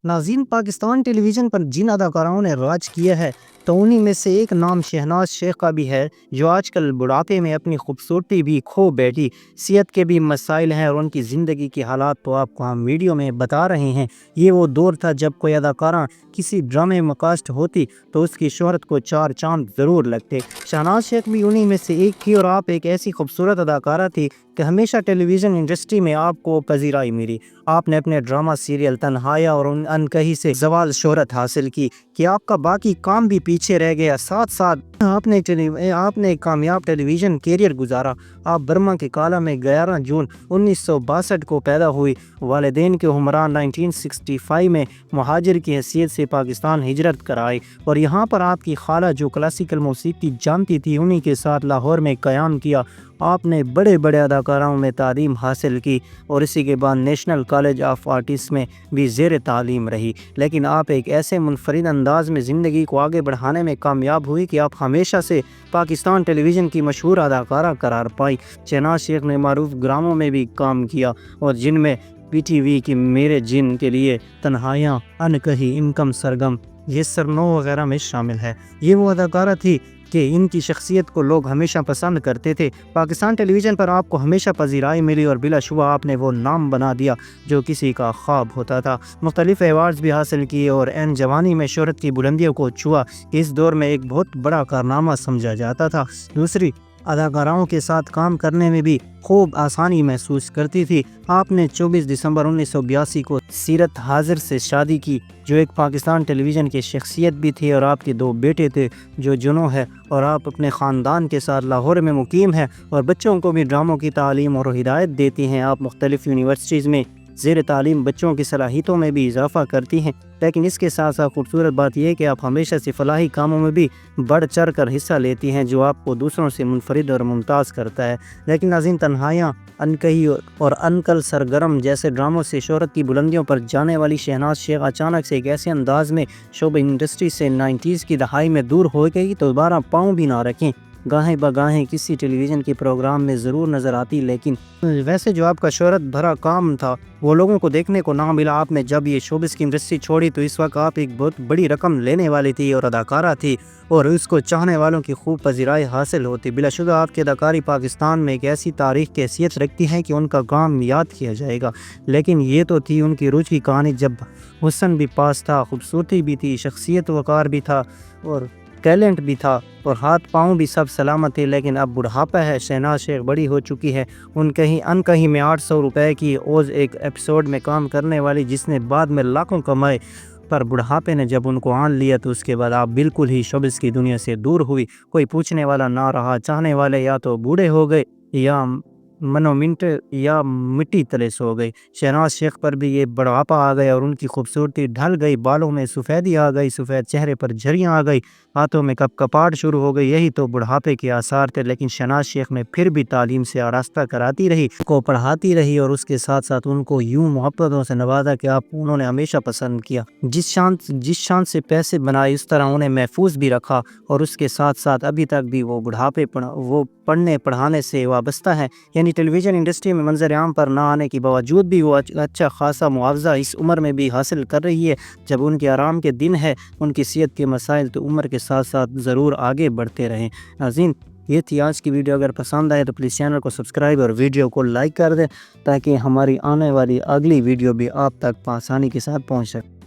नाज़रीन, पाकिस्तान टेलीविज़न पर जिन अदाकाराओं ने राज किया है तो उन्हीं में से एक नाम शहनाज शेख का भी है, जो आजकल बुढ़ापे में अपनी खूबसूरती भी खो बैठी। सेहत के भी मसाइल हैं और उनकी ज़िंदगी की हालात तो आपको हम वीडियो में बता रहे हैं। ये वो दौर था जब कोई अदाकारा किसी ड्रामे में कास्ट होती तो उसकी शोहरत को चार चांद ज़रूर लगते। शहनाज शेख भी उन्हीं में से एक थी और आप एक ऐसी खूबसूरत अदाकारा थी कि हमेशा टेलीविज़न इंडस्ट्री में आपको पजीराई मिली। आपने अपने ड्रामा सीरियल तन्हाया और उन अनकही से ज़वाल शोहरत हासिल की कि आपका बाकी काम भी पीछे रह गया। साथ साथ आपने एक कामयाब टेलीविज़न कैरियर गुजारा। आप बर्मा के काला में 11 जून 1962 को पैदा हुई। वालिदैन के हुमरान 1965 में महाजिर की हैसियत से पाकिस्तान हिजरत कर आए और यहाँ पर आपकी खाला जो क्लासिकल मौसीकी जानती थी उन्हीं के साथ लाहौर में क़याम किया। आपने बड़े बड़े अदाकाराओं में तालीम हासिल की और इसी के बाद नेशनल कॉलेज ऑफ आर्टिस्ट में भी ज़ेर तालीम रही। लेकिन आप एक ऐसे मुनफरिद अंदाज में ज़िंदगी को आगे बढ़ाने में कामयाब हुई कि आप हमेशा से पाकिस्तान टेलीविज़न की मशहूर अदाकारा करार पाई। शहनाज शेख ने मारूफ ड्रामों में भी काम किया और जिनमें PTV की मेरे जिन के लिए तन्हाइयाँ, अनकही, इनकम सरगम, ये सरनो वगैरह में शामिल है। ये वो अदाकारा थी कि इनकी शख्सियत को लोग हमेशा पसंद करते थे। पाकिस्तान टेलीविज़न पर आपको हमेशा पजीराई मिली और बिलाशुबा आपने वो नाम बना दिया जो किसी का ख्वाब होता था। मुख्तलिफ अवार्ड्स भी हासिल किए और एन जवानी में शोहरत की बुलंदियों को छुआ। इस दौर में एक बहुत बड़ा कारनामा समझा जाता था। दूसरी अदाकाराओं के साथ काम करने में भी खूब आसानी महसूस करती थी। आपने 24 दिसंबर 1982 को सीरत हाजिर से शादी की, जो एक पाकिस्तान टेलीविज़न की शख्सियत भी थी और आपके 2 बेटे थे जो जुनो है और आप अपने ख़ानदान के साथ लाहौर में मुकीम हैं और बच्चों को भी ड्रामों की तालीम और हिदायत देती हैं। आप मुख्तलिफ यूनिवर्सिटीज़ में ज़ेर तालीम बच्चों की सलाहियतों में भी इजाफ़ा करती हैं। लेकिन इसके साथ साथ खूबसूरत बात यह है कि आप हमेशा से फलाही कामों में भी बढ़ चढ़ कर हिस्सा लेती हैं, जो आपको दूसरों से मुनफरिद और मुमताज़ करता है। लेकिन नाज़रीन, तन्हाइयाँ, अनकही और अनकल सरगर्म जैसे ड्रामों से शोहरत की बुलंदियों पर जाने वाली शहनाज शेख अचानक से एक ऐसे अंदाज में शोबा इंडस्ट्री से 90s की दहाई में दूर हो गई तो दोबारा पाँव भी ना रखें। गाहें बगाहें किसी टेलीविज़न के प्रोग्राम में ज़रूर नज़र आती, लेकिन वैसे जो आपका शोहरत भरा काम था वो लोगों को देखने को ना मिला। आपने जब ये शोबिस की इंडस्ट्री छोड़ी तो इस वक्त आप एक बहुत बड़ी रकम लेने वाली थी और अदाकारा थी और उसको चाहने वालों की खूब पजीराई हासिल होती। बिलाशुबा आपकी अदाकारी पाकिस्तान में एक ऐसी तारीख की हैसियत रखती है कि उनका काम याद किया जाएगा। लेकिन ये तो थी उनकी रुचि की कहानी, जब हुस्न भी पास था, खूबसूरती भी थी, शख्सियत वक़ार भी था और टैलेंट भी था और हाथ पाँव भी सब सलामत थे। लेकिन अब बुढ़ापा है, शहनाज शेख बड़ी हो चुकी है। अनकहीं में 800 रुपए की ओज एक एपिसोड में काम करने वाली, जिसने बाद में लाखों कमाए, पर बुढ़ापे ने जब उनको आन लिया तो उसके बाद आप बिल्कुल ही शोबिस की दुनिया से दूर हुई। कोई पूछने वाला ना रहा, चाहने वाले या तो बूढ़े हो गए या मनोमिंट या मिट्टी तले सो गई। शहनाज शेख पर भी ये बुढ़ापा आ गया और उनकी खूबसूरती ढल गई, बालों में सफ़ेदी आ गई, सफ़ेद चेहरे पर झुर्रियाँ आ गई, हाथों में कपकपाहट शुरू हो गई। यही तो बुढ़ापे के आसार थे। लेकिन शहनाज शेख ने फिर भी तालीम से आरास्ता कराती रही, को पढ़ाती रही और उसके साथ साथ उनको यूँ मोहब्बतों से नवाजा कि आप उन्होंने हमेशा पसंद किया। जिस शान से पैसे बनाए उस तरह उन्हें महफूज भी रखा और उसके साथ साथ अभी तक भी वो वो पढ़ने पढ़ाने से वाबस्ता है। यानी टेलीविज़न इंडस्ट्री में मंजर आम पर ना आने के बावजूद भी वो अच्छा खासा मुआवजा इस उम्र में भी हासिल कर रही है। जब उनके आराम के दिन है, उनकी सेहत के मसाइल तो उम्र के साथ साथ ज़रूर आगे बढ़ते रहें। नाज़रीन, ये थी आज की वीडियो। अगर पसंद आए तो प्लीज़ चैनल को सब्सक्राइब और वीडियो को लाइक कर दें ताकि हमारी आने वाली अगली वीडियो भी आप तक आसानी के साथ पहुँच सके।